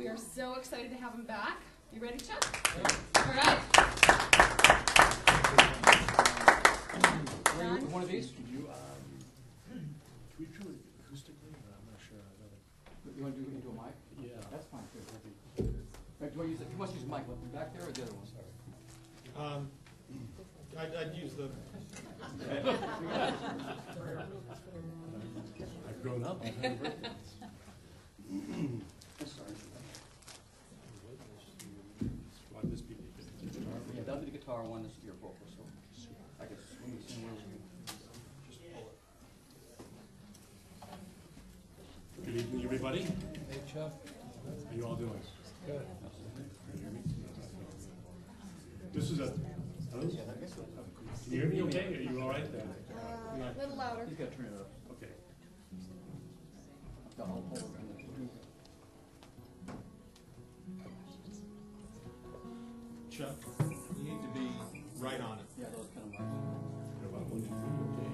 are so excited to have him back. You ready, Chuck? Yeah. All right. One of these? Could you tweet you acoustically? I'm not sure. You want to do into a mic? Yeah. That's fine, too. Do you want to use it? You must use the mic back there or the other one? Sorry. I'd use the... I've grown up. I've had birthdays. Sorry. Want this be the guitar? Yeah, that'll be the guitar one. This is your vocal, so I can swing this in where you. Just pull it. Good evening, everybody. Hey, Chuck. How you all doing? Good. Can you hear me? This is a... Hello? Can you hear me okay? Are you all right then? A little louder. He's got to turn it up. Okay. I'll hold it. Chuck, you need to be right on it. Yeah, those kind of mics. About 1, 2, 3, okay.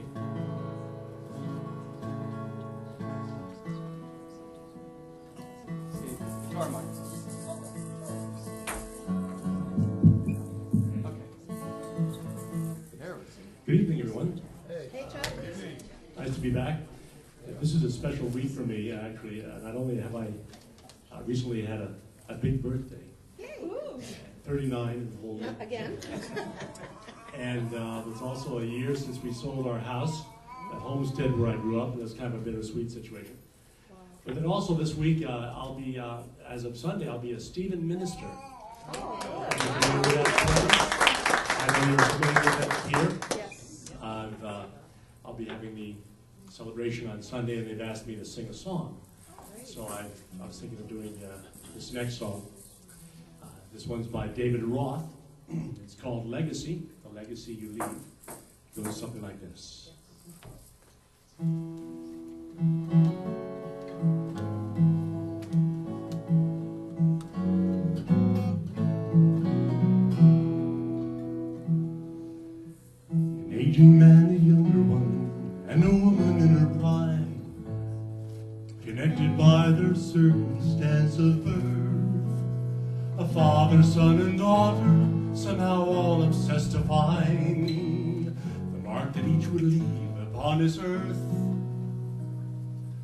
Okay, guitar mic. Okay. There we go. Good evening, everyone. Hey, Chuck. Nice to be back. This is a special week for me, actually. Not only have I recently had a big birthday, Ooh. 39 in the whole year. Again. And it's also a year since we sold our house at Homestead where I grew up, and it's kind of a bittersweet situation. Wow. But then also this week, I'll be, as of Sunday, I'll be a Stephen minister. Oh, I know you're familiar with that here. yes. I'll be having the celebration on Sunday, and they've asked me to sing a song. So I was thinking of doing this next song. This one's by David Roth. It's called Legacy, The Legacy You Leave. It goes something like this. An aging man, a younger one, and a woman in her prime, connected by their circumstance of birth. A father, son, and daughter, somehow all obsessed to find the mark that each would leave upon this earth.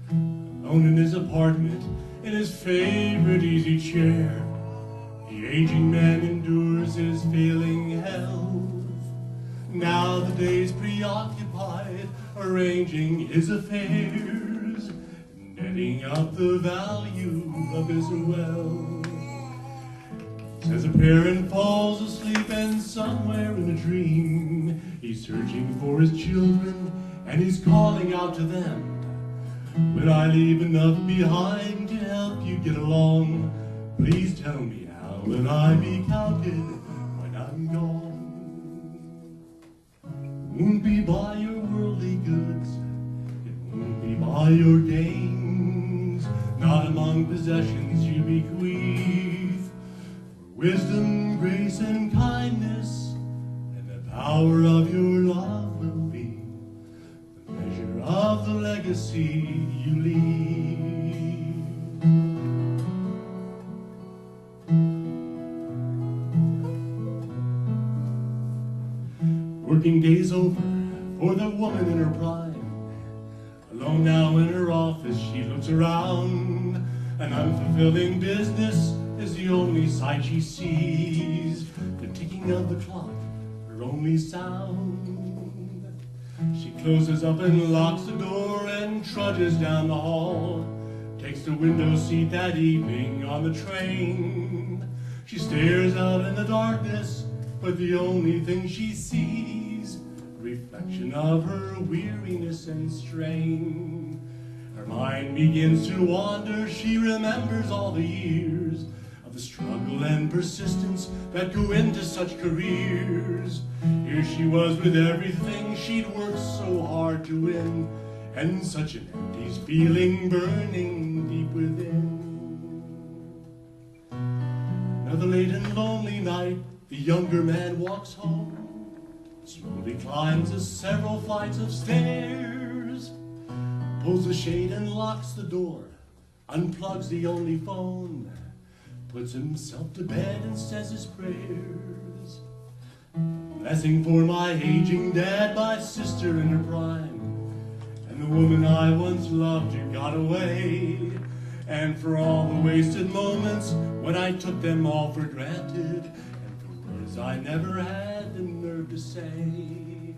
Alone in his apartment, in his favorite easy chair, the aging man endures his failing health. Now the day's preoccupied, arranging his affairs, netting up the value of his wealth. As a parent falls asleep, and somewhere in a dream, he's searching for his children, and he's calling out to them, "Will I leave enough behind to help you get along? Please tell me, how will I be counted when I'm gone? It won't be by your worldly goods, it won't be by your gains, not among possessions you bequeath. Wisdom, grace, and kindness, and the power of your love will be the measure of the legacy you leave." Working days over for the woman in her prime. Alone now in her office, she looks around. An unfulfilling business is the only sight she sees. The ticking of the clock, her only sound. She closes up and locks the door and trudges down the hall. Takes the window seat that evening on the train. She stares out in the darkness, but the only thing she sees, a reflection of her weariness and strain. Her mind begins to wander, she remembers all the years of the struggle and persistence that go into such careers. Here she was with everything she'd worked so hard to win, and such an empty feeling burning deep within. Another late and lonely night, the younger man walks home, slowly climbs the several flights of stairs, pulls the shade and locks the door, unplugs the only phone, puts himself to bed and says his prayers. Blessing for my aging dad, my sister in her prime, and the woman I once loved who got away, and for all the wasted moments when I took them all for granted, and for words I never had the nerve to say.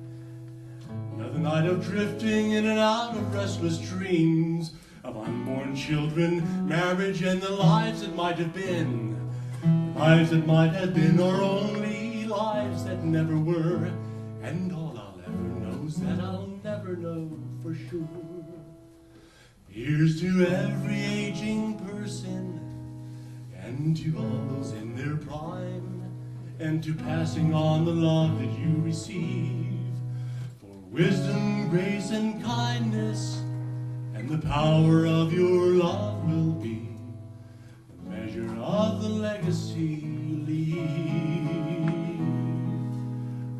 Another night of drifting in and out of restless dreams, of unborn children, marriage, and the lives that might have been. Lives that might have been, or only lives that never were. And all I'll ever know is that I'll never know for sure. Here's to every aging person, and to all those in their prime, and to passing on the love that you receive. For wisdom, grace, and kindness, and the power of your love will be the measure of the legacy you leave.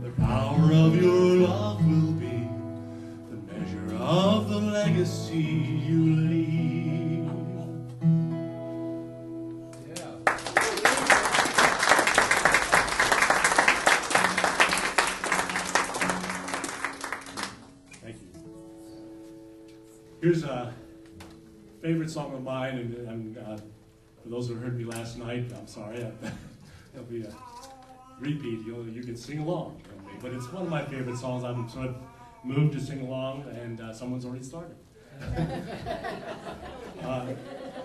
The power of your love will be the measure of the legacy you leave. Yeah. Thank you. Here's a favorite song of mine, and for those who heard me last night, I'm sorry, it'll be a repeat. You can sing along with me, but it's one of my favorite songs. I'm sort of moved to sing along, and someone's already started.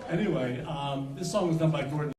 Anyway, this song was done by Gordon.